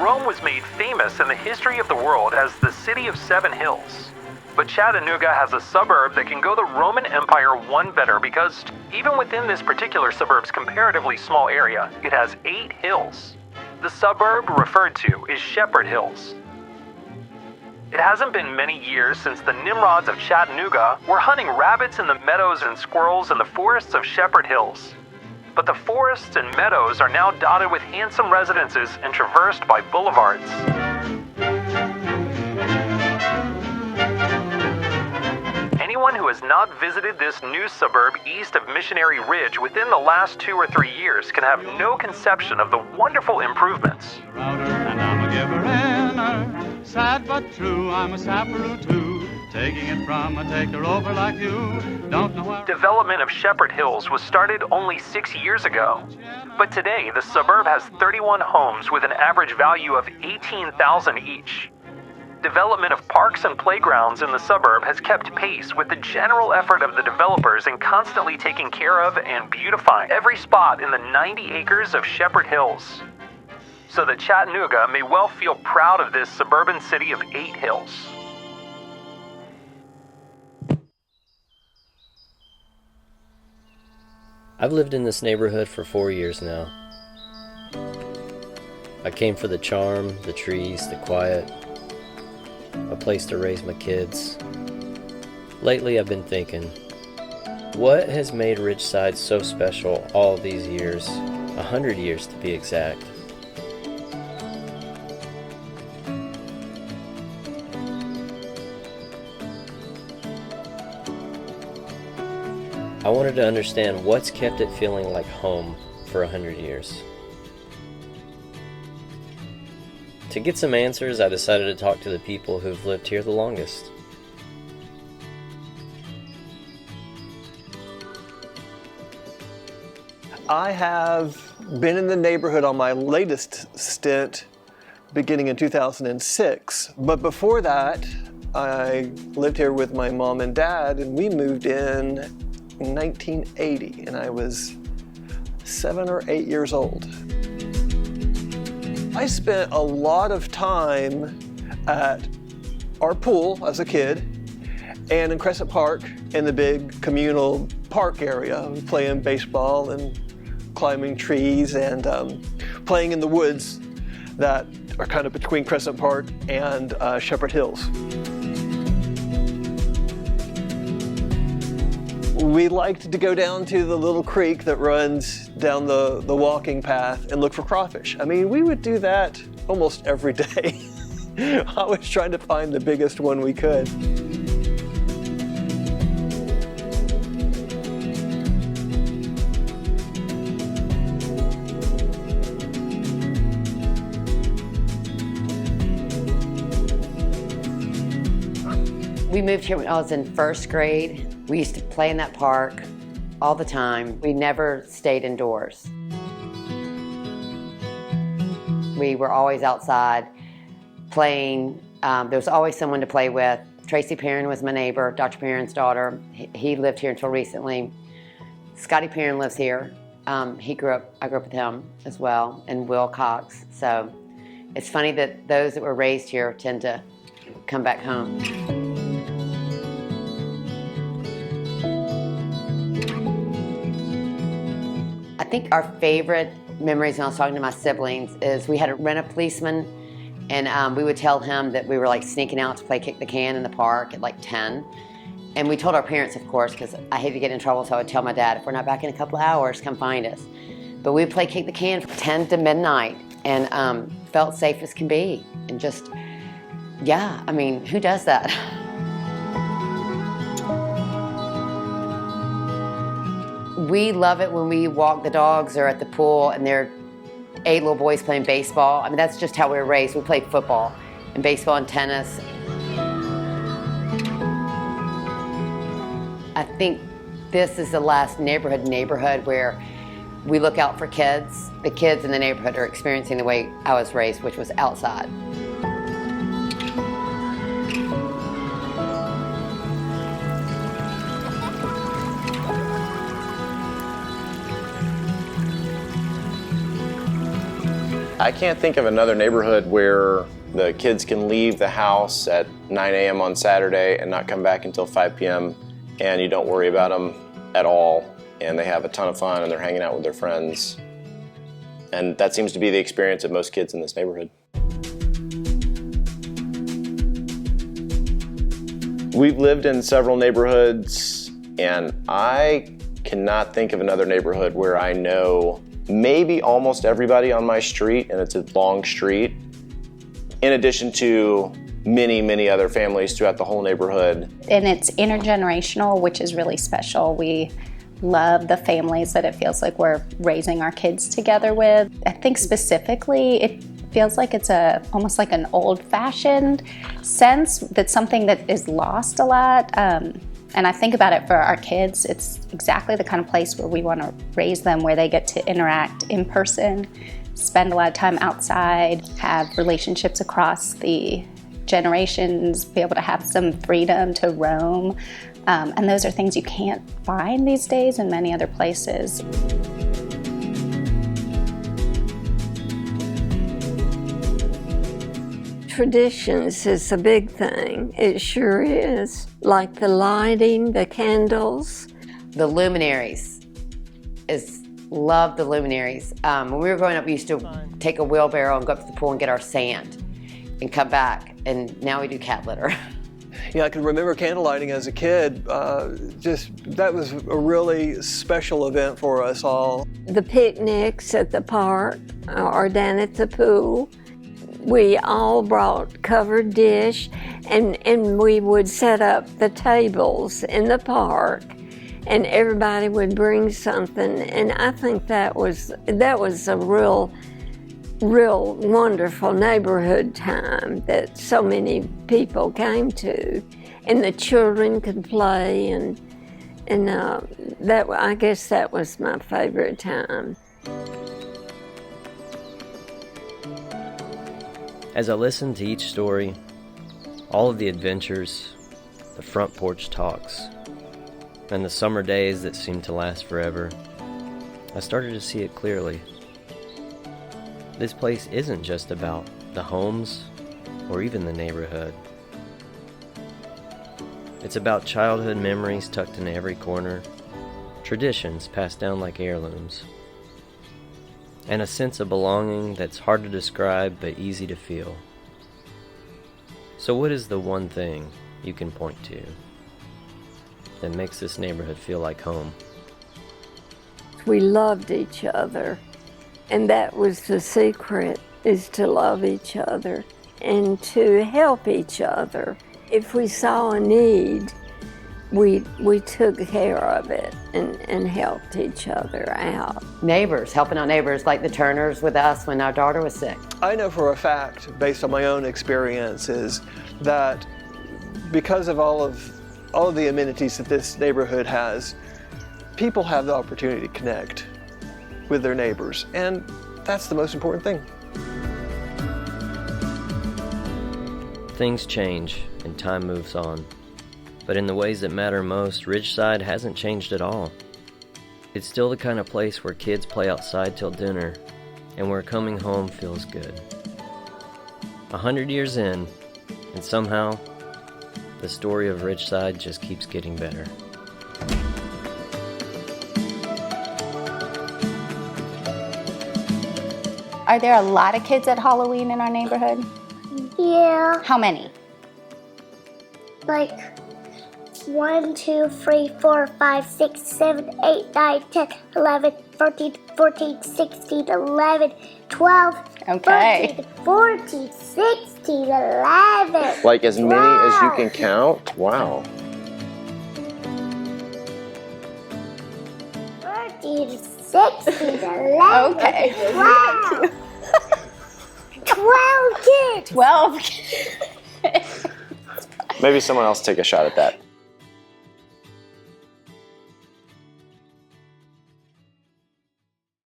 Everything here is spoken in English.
Rome was made famous in the history of the world as the City of Seven Hills. But Chattanooga has a suburb that can go the Roman Empire one better because even within this particular suburb's comparatively small area, it has 8 hills. The suburb referred to is Shepherd Hills. It hasn't been many years since the Nimrods of Chattanooga were hunting rabbits in the meadows and squirrels in the forests of Shepherd Hills. But the forests and meadows are now dotted with handsome residences and traversed by boulevards. Anyone who has not visited this new suburb east of Missionary Ridge within the last 2 or 3 years can have no conception of the wonderful improvements. And I'm a giver and a sad but true, I'm a sapperoo too. Taking it from a taker over like you. Don't know where. Development of Shepherd Hills was started only 6 years ago. But today, the suburb has 31 homes with an average value of $18,000 each. Development of parks and playgrounds in the suburb has kept pace with the general effort of the developers in constantly taking care of and beautifying every spot in the 90 acres of Shepherd Hills, so that Chattanooga may well feel proud of this suburban city of 8 hills. I've lived in this neighborhood for 4 years now. I came for the charm, the trees, the quiet, a place to raise my kids. Lately I've been thinking, what has made Ridgeside so special all these years, 100 years to be exact? I wanted to understand what's kept it feeling like home for 100 years. To get some answers, I decided to talk to the people who've lived here the longest. I have been in the neighborhood on my latest stint beginning in 2006, but before that I lived here with my mom and dad, and we moved in 1980, and I was 7 or 8 years old. I spent a lot of time at our pool as a kid and in Crescent Park in the big communal park area, playing baseball and climbing trees and playing in the woods that are kind of between Crescent Park and Shepherd Hills. We liked to go down to the little creek that runs down the walking path and look for crawfish. I mean, we would do that almost every day. Always trying to find the biggest one we could. We moved here when I was in first grade. We used to play in that park all the time. We never stayed indoors. We were always outside playing. There was always someone to play with. Tracy Perrin was my neighbor, Dr. Perrin's daughter. He lived here until recently. Scotty Perrin lives here. I grew up with him as well, and Will Cox. So it's funny that those that were raised here tend to come back home. I think our favorite memories when I was talking to my siblings is we had to rent a policeman, and we would tell him that we were like sneaking out to play kick the can in the park at like 10. And we told our parents, of course, because I hated to get in trouble, so I would tell my dad, if we're not back in a couple of hours, come find us. But we would play kick the can from 10 to midnight and felt safe as can be. And just, yeah, I mean, who does that? We love it when we walk the dogs or at the pool and there are 8 little boys playing baseball. I mean, that's just how we were raised. We played football and baseball and tennis. I think this is the last neighborhood where we look out for kids. The kids in the neighborhood are experiencing the way I was raised, which was outside. I can't think of another neighborhood where the kids can leave the house at 9 a.m. on Saturday and not come back until 5 p.m. and you don't worry about them at all, and they have a ton of fun and they're hanging out with their friends. And that seems to be the experience of most kids in this neighborhood. We've lived in several neighborhoods, and I cannot think of another neighborhood where I know maybe almost everybody on my street, and it's a long street, in addition to many, many other families throughout the whole neighborhood. And it's intergenerational, which is really special. We love the families that it feels like we're raising our kids together with. I think specifically it feels like it's almost like an old-fashioned sense. That's something that is lost a lot. And I think about it for our kids. It's exactly the kind of place where we want to raise them, where they get to interact in person, spend a lot of time outside, have relationships across the generations, be able to have some freedom to roam. And those are things you can't find these days in many other places. Traditions is a big thing. It sure is. Like the lighting, the candles. The luminaries. Love the luminaries. When we were growing up, we used to take a wheelbarrow and go up to the pool and get our sand and come back. And now we do cat litter. Yeah, I can remember candle lighting as a kid. That was a really special event for us all. The picnics at the park or down at the pool. We all brought covered dish, and we would set up the tables in the park, and everybody would bring something. And I think that was a real wonderful neighborhood time that so many people came to, and the children could play, and that, I guess that was my favorite time. As I listened to each story, all of the adventures, the front porch talks, and the summer days that seemed to last forever, I started to see it clearly. This place isn't just about the homes or even the neighborhood. It's about childhood memories tucked into every corner, traditions passed down like heirlooms, and a sense of belonging that's hard to describe but easy to feel. So what is the one thing you can point to that makes this neighborhood feel like home? We loved each other, and that was the secret, is to love each other and to help each other. If we saw a need, we took care of it and helped each other out. Neighbors, helping out neighbors, like the Turners with us when our daughter was sick. I know for a fact, based on my own experiences, that because of all of the amenities that this neighborhood has, people have the opportunity to connect with their neighbors, and that's the most important thing. Things change and time moves on. But in the ways that matter most, Ridgeside hasn't changed at all. It's still the kind of place where kids play outside till dinner, and where coming home feels good. 100 years in, and somehow, the story of Ridgeside just keeps getting better. Are there a lot of kids at Halloween in our neighborhood? Yeah. How many? Like 1, 2, 3, 4, 5, 6, 7, 8, 9, 10, 11, 13, 14, 16, 11, 12, Okay. 13, 14, 16, 11. Like as many as you can count? Wow. 14, 16, 11. Okay. Wow. 12 kids. 12 kids. Maybe someone else take a shot at that.